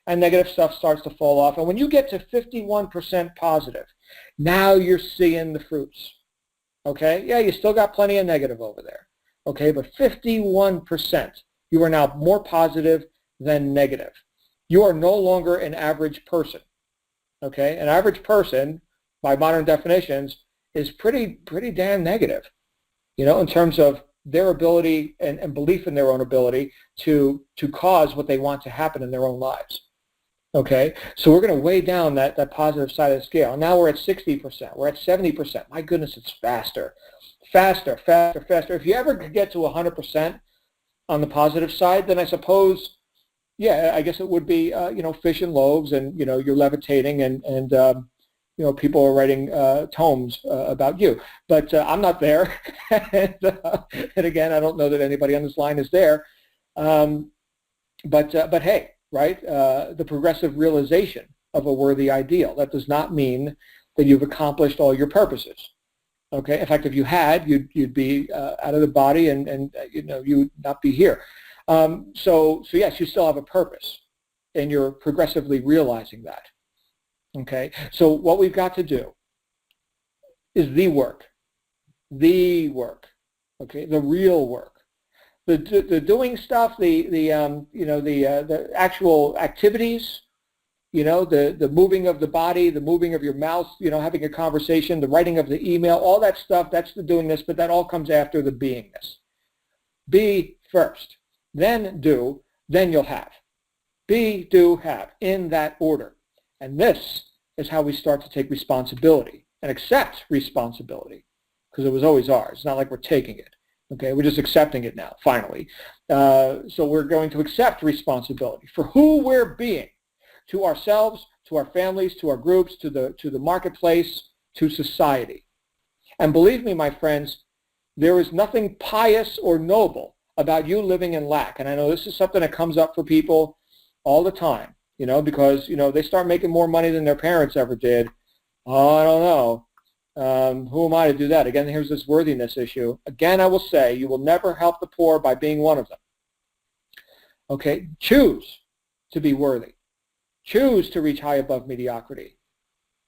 And negative stuff starts to fall off. And when you get to 51% positive, now you're seeing the fruits. Okay? Yeah, you still got plenty of negative over there. Okay, but 51%, you are now more positive than negative. You are no longer an average person. Okay? An average person, by modern definitions, is pretty damn negative, in terms of their ability and belief in their own ability to cause what they want to happen in their own lives. Okay, so we're going to weigh down that positive side of the scale. Now we're at 60%. We're at 70%. My goodness, it's faster. If you ever could get to 100% on the positive side, then I suppose, yeah, I guess it would be, fish and loaves, and, you're levitating, and people are writing tomes about you. But I'm not there. and again, I don't know that anybody on this line is there. But hey, right? The progressive realization of a worthy ideal. That does not mean that you've accomplished all your purposes. Okay. In fact, if you had, you'd be out of the body, and you would not be here. So yes, you still have a purpose, and you're progressively realizing that. Okay. So what we've got to do is the work. Okay. The real work. The doing stuff, the actual activities, the moving of the body, the moving of your mouth, having a conversation, the writing of the email, all that stuff, that's the doingness, but that all comes after the beingness. Be first, then do, then you'll have. Be, do, have, in that order. And this is how we start to take responsibility and accept responsibility, because it was always ours. It's not like we're taking it. Okay, we're just accepting it now, finally. So we're going to accept responsibility for who we're being, to ourselves, to our families, to our groups, to the marketplace, to society. And believe me, my friends, there is nothing pious or noble about you living in lack. And I know this is something that comes up for people all the time, because, they start making more money than their parents ever did. Oh, I don't know. Who am I to do that? Again, here's this worthiness issue. Again, I will say, you will never help the poor by being one of them. Okay? Choose to be worthy. Choose to reach high above mediocrity.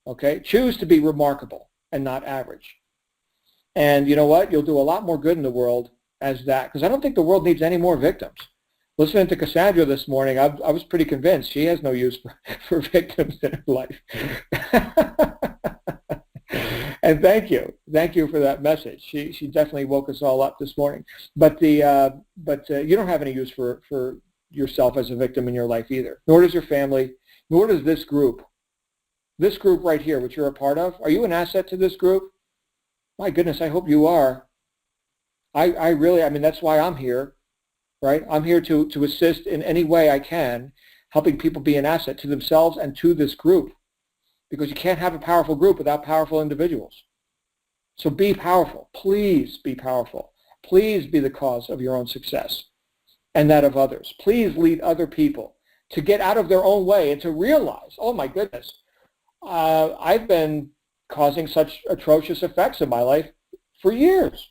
Okay? Choose to be remarkable and not average. And you know what? You'll do a lot more good in the world as that, because I don't think the world needs any more victims. Listening to Cassandra this morning, I was pretty convinced she has no use for victims in her life. And thank you for that message. She definitely woke us all up this morning. But you don't have any use for yourself as a victim in your life either. Nor does your family. Nor does this group. This group right here, which you're a part of. Are you an asset to this group? My goodness, I hope you are. I mean, that's why I'm here, right? I'm here to assist in any way I can, helping people be an asset to themselves and to this group, because you can't have a powerful group without powerful individuals. So be powerful. Please be powerful. Please be the cause of your own success and that of others. Please lead other people to get out of their own way and to realize, oh my goodness, I've been causing such atrocious effects in my life for years.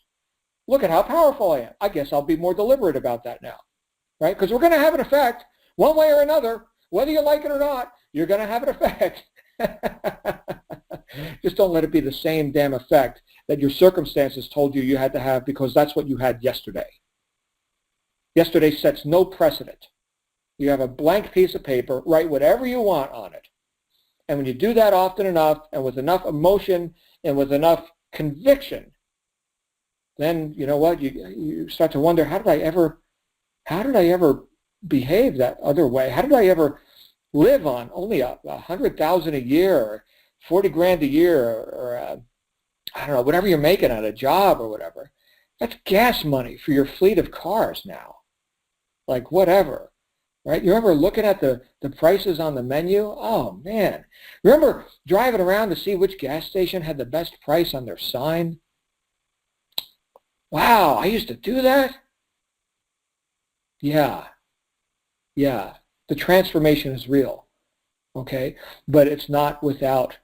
Look at how powerful I am. I guess I'll be more deliberate about that now, right? Because we're going to have an effect one way or another. Whether you like it or not, you're going to have an effect. Just don't let it be the same damn effect that your circumstances told you you had to have, because that's what you had yesterday. Yesterday sets no precedent. You have a blank piece of paper, write whatever you want on it. And when you do that often enough and with enough emotion and with enough conviction, then you know what, you start to wonder, how did I ever behave that other way? How did I ever live on only $100,000 a year or 40 grand a year or I don't know, whatever you're making at a job or whatever? That's gas money for your fleet of cars now. Like whatever. Right? You remember looking at the prices on the menu? Oh, man. Remember driving around to see which gas station had the best price on their sign? Wow, I used to do that? Yeah. The transformation is real, okay? But it's not without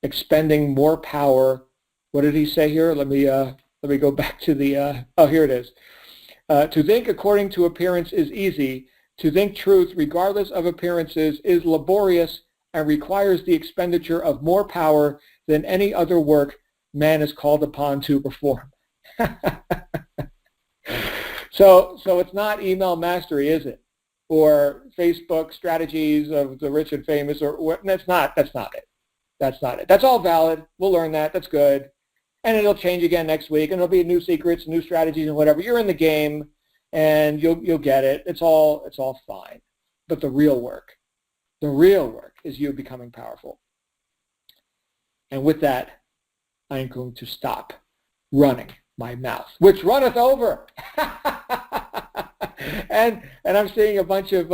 expending more power. What did he say here? Let me go back to the, here it is. To think according to appearance is easy. To think truth, regardless of appearances, is laborious and requires the expenditure of more power than any other work man is called upon to perform. So it's not email mastery, is it? Or Facebook strategies of the rich and famous, or what? That's not it. That's all valid. We'll learn that. That's good. And it'll change again next week, and there'll be new secrets, new strategies, and whatever. You're in the game, and you'll get it. It's all fine. But the real work is you becoming powerful. And with that, I am going to stop running my mouth, which runneth over. and I'm seeing a bunch of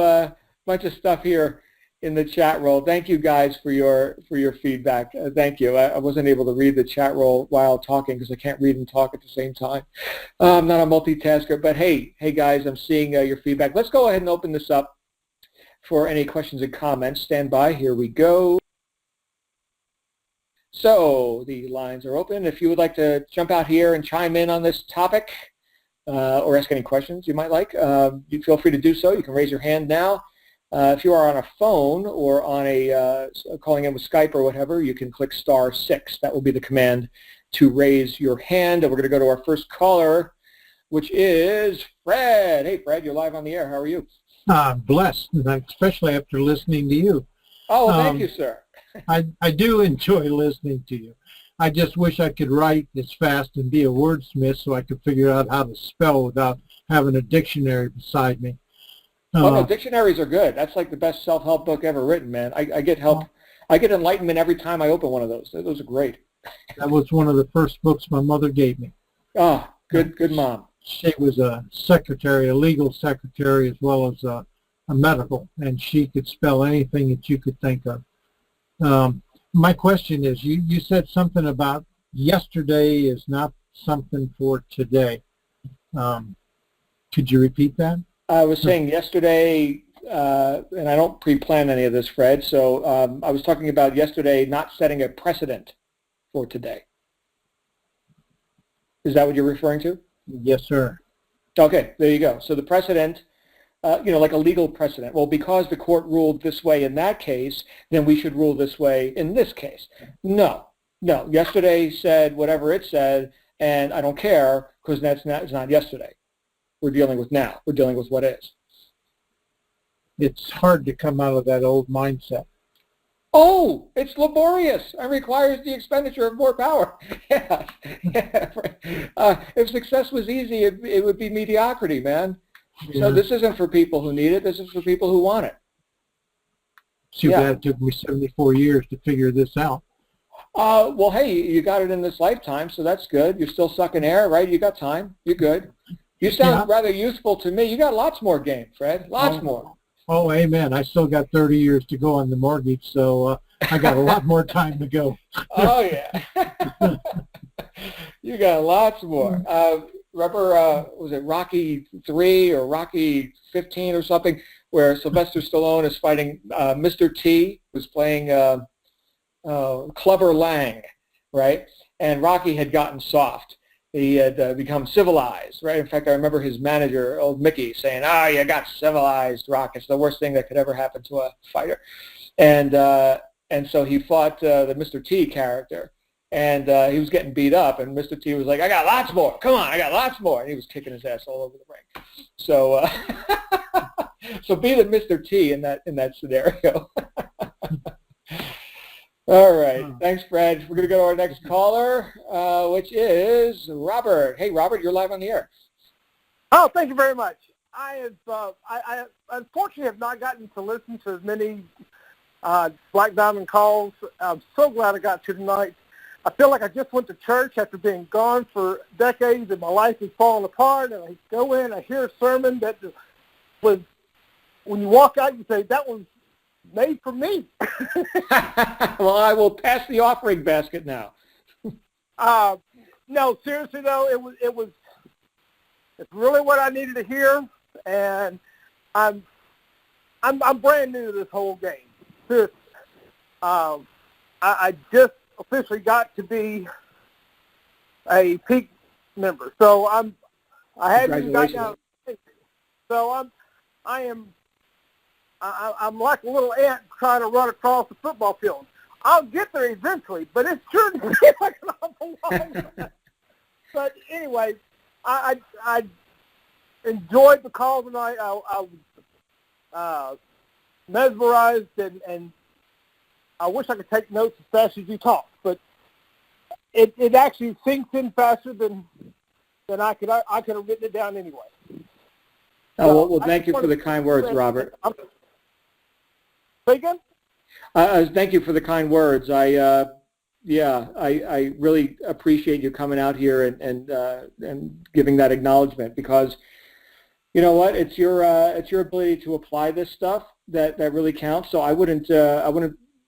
stuff here in the chat roll. Thank you guys for your feedback. Thank you. I wasn't able to read the chat roll while talking because I can't read and talk at the same time. I'm not a multitasker, but hey guys, I'm seeing your feedback. Let's go ahead and open this up for any questions and comments. Stand by. Here we go. So the lines are open. If you would like to jump out here and chime in on this topic or ask any questions you might like, you feel free to do so. You can raise your hand now. If you are on a phone or on a calling in with Skype or whatever, you can click *6. That will be the command to raise your hand. And we're going to go to our first caller, which is Fred. Hey, Fred, you're live on the air. How are you? Blessed, especially after listening to you. Oh, well, thank you, sir. I do enjoy listening to you. I just wish I could write as fast and be a wordsmith so I could figure out how to spell without having a dictionary beside me. Oh, no, dictionaries are good. That's like the best self-help book ever written, man. I get help. I get enlightenment every time I open one of those. Those are great. That was one of the first books my mother gave me. Oh, good mom. She was a secretary, a legal secretary, as well as a medical, and she could spell anything that you could think of. My question is, you said something about yesterday is not something for today. Could you repeat that? I was saying yesterday, and I don't pre-plan any of this, Fred, so I was talking about yesterday not setting a precedent for today. Is that what you're referring to? Yes, sir. Okay, there you go. So the precedent like a legal precedent. Well, because the court ruled this way in that case, then we should rule this way in this case. No. Yesterday said whatever it said, and I don't care because it's not yesterday. We're dealing with now. We're dealing with what is. It's hard to come out of that old mindset. Oh, it's laborious and requires the expenditure of more power. Yeah. If success was easy, it would be mediocrity, man. Yeah. So this isn't for people who need it. This is for people who want it. Too bad it took me 74 years to figure this out. Well, hey, you got it in this lifetime, so that's good. You're still sucking air, right? You got time. You're good. You sound rather youthful to me. You got lots more game, Fred. Lots more. Oh, amen. I still got 30 years to go on the mortgage, so I got a lot more time to go. Oh, yeah. You got lots more. Remember, was it Rocky 3 or Rocky 15 or something, where Sylvester Stallone is fighting Mr. T, who's playing Clever Lang, right? And Rocky had gotten soft. He had become civilized, right? In fact, I remember his manager, old Mickey, saying, you got civilized, Rock. It's the worst thing that could ever happen to a fighter. And so he fought the Mr. T character, and he was getting beat up, and Mr. T was like, I got lots more. Come on, I got lots more. And he was kicking his ass all over the ring. So so be the Mr. T in that scenario. All right. Thanks, Fred. We're going to go to our next caller, which is Robert. Hey, Robert, you're live on the air. Oh, thank you very much. I unfortunately have not gotten to listen to as many Black Diamond calls. I'm so glad I got to tonight. I feel like I just went to church after being gone for decades and my life is falling apart, and I go in, I hear a sermon that was, when you walk out, you say, that was made for me. Well, I will pass the offering basket now. No, seriously though, it's really what I needed to hear, and I'm brand new to this whole game. Seriously. I just officially got to be a peak member, so I haven't even gotten out. So I'm like a little ant trying to run across the football field. I'll get there eventually, but it's sure to be like an awful long way. But anyway, I enjoyed the call tonight. I was mesmerized, and I wish I could take notes as fast as you talk, but it actually sinks in faster than I could have written it down anyway. Oh, well, thank you for the kind words, Robert. Say again? Thank you for the kind words. I really appreciate you coming out here and giving that acknowledgement, because you know what? It's your ability to apply this stuff that really counts. So I wouldn't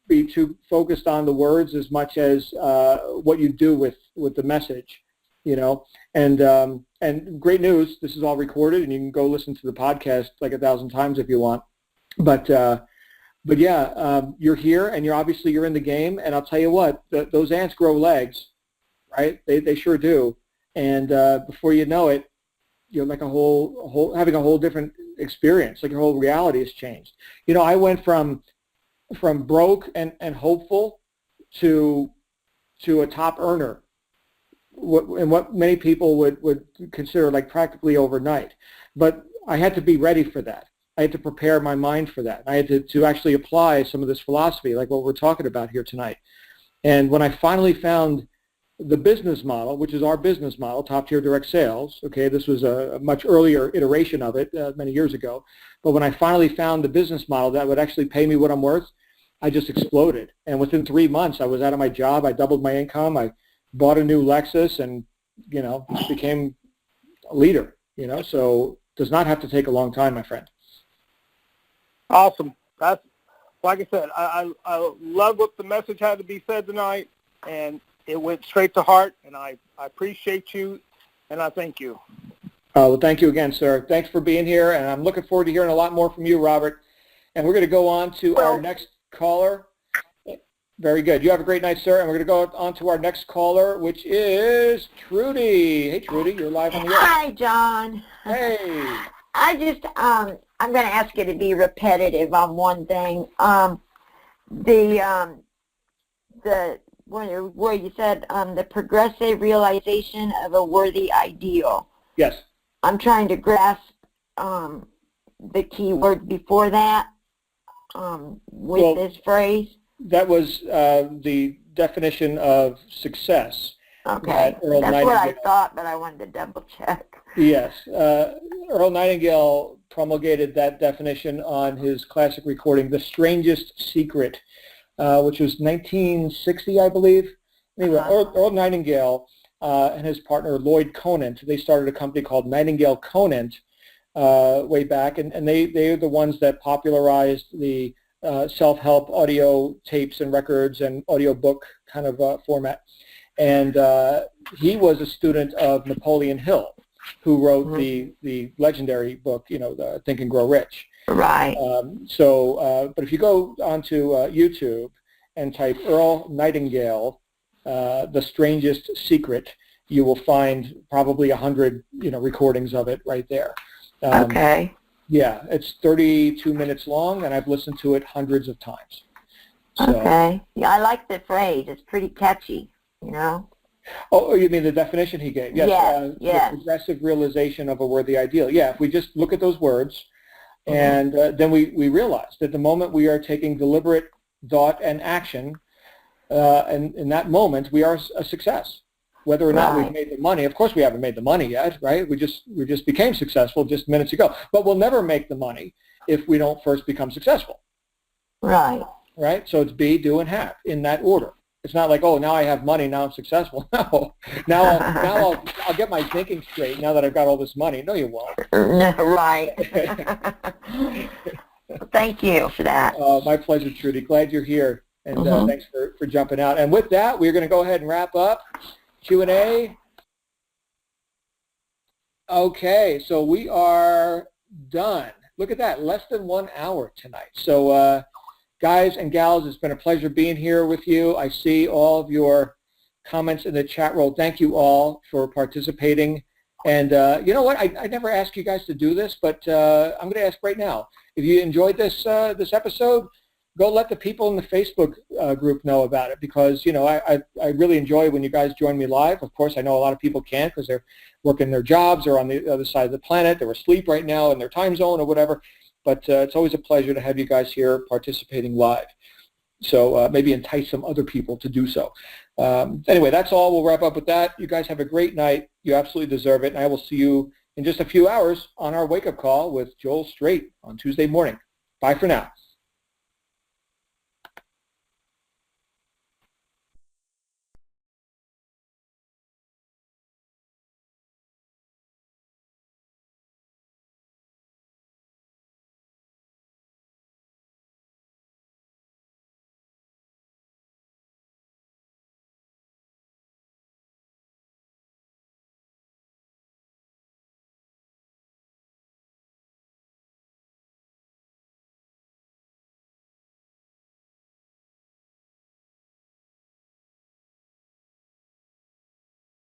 be too focused on the words as much as what you do with the message, you know. And great news, this is all recorded, and you can go listen to the podcast like 1,000 times if you want. But yeah, you're here, and you're in the game. And I'll tell you what, those ants grow legs, right? They sure do. And before you know it, you're like having a whole different experience. Like your whole reality has changed. You know, I went from broke and hopeful to a top earner, what many people would consider like practically overnight. But I had to be ready for that. I had to prepare my mind for that. I had to actually apply some of this philosophy, like what we're talking about here tonight. And when I finally found the business model, which is our business model, Top Tier Direct Sales, okay, this was a much earlier iteration of it many years ago. But when I finally found the business model that would actually pay me what I'm worth, I just exploded. And within 3 months, I was out of my job. I doubled my income. I bought a new Lexus and, you know, became a leader, you know. So it does not have to take a long time, my friend. Awesome. That's, like I said, I love what the message had to be said tonight, and it went straight to heart, and I appreciate you, and I thank you. Well, thank you again, sir. Thanks for being here, and I'm looking forward to hearing a lot more from you, Robert. And we're going to go on to our next caller. Very good. You have a great night, sir. And we're going to go on to our next caller, which is Trudy. Hey, Trudy, you're live on the air. Hi, John. Hey. I just, I'm going to ask you to be repetitive on one thing. Where you said the progressive realization of a worthy ideal. Yes. I'm trying to grasp the key word before that with this phrase. That was the definition of success. Okay, that's what I thought, but I wanted to double check. Yes, Earl Nightingale promulgated that definition on his classic recording, "The Strangest Secret," which was 1960, I believe. Anyway, Earl Nightingale and his partner Lloyd Conant, they started a company called Nightingale Conant way back, and they're the ones that popularized the self-help audio tapes and records and audiobook kind of format. And he was a student of Napoleon Hill, who wrote the legendary book, the Think and Grow Rich. Right. But if you go onto YouTube and type Earl Nightingale, The Strangest Secret, you will find probably 100, recordings of it right there. Okay. Yeah, it's 32 minutes long, and I've listened to it hundreds of times. So, okay. Yeah, I like the phrase. It's pretty catchy, Oh, you mean the definition he gave? Yes. Yes. The progressive realization of a worthy ideal. Yeah, if we just look at those words, and then we realize that the moment we are taking deliberate thought and action, and in that moment, we are a success. Whether or not we've made the money, of course we haven't made the money yet, right? We just became successful just minutes ago. But we'll never make the money if we don't first become successful. Right. Right? So it's be, do, and have in that order. It's not like, oh, now I have money, now I'm successful. No. Now I'll get my thinking straight now that I've got all this money. No, you won't. Right. Thank you for that. My pleasure, Trudy. Glad you're here. And thanks for jumping out. And with that, we're going to go ahead and wrap up. Q&A. Okay, so we are done. Look at that, less than 1 hour tonight. So guys and gals, it's been a pleasure being here with you. I see all of your comments in the chat roll. Thank you all for participating. And you know what, I never asked you guys to do this, but I'm going to ask right now. If you enjoyed this episode, go let the people in the Facebook group know about it, because I really enjoy when you guys join me live. Of course, I know a lot of people can't because they're working their jobs or on the other side of the planet. They're asleep right now in their time zone or whatever. But it's always a pleasure to have you guys here participating live. So maybe entice some other people to do so. Anyway, that's all. We'll wrap up with that. You guys have a great night. You absolutely deserve it. And I will see you in just a few hours on our wake-up call with Joel Straight on Tuesday morning. Bye for now.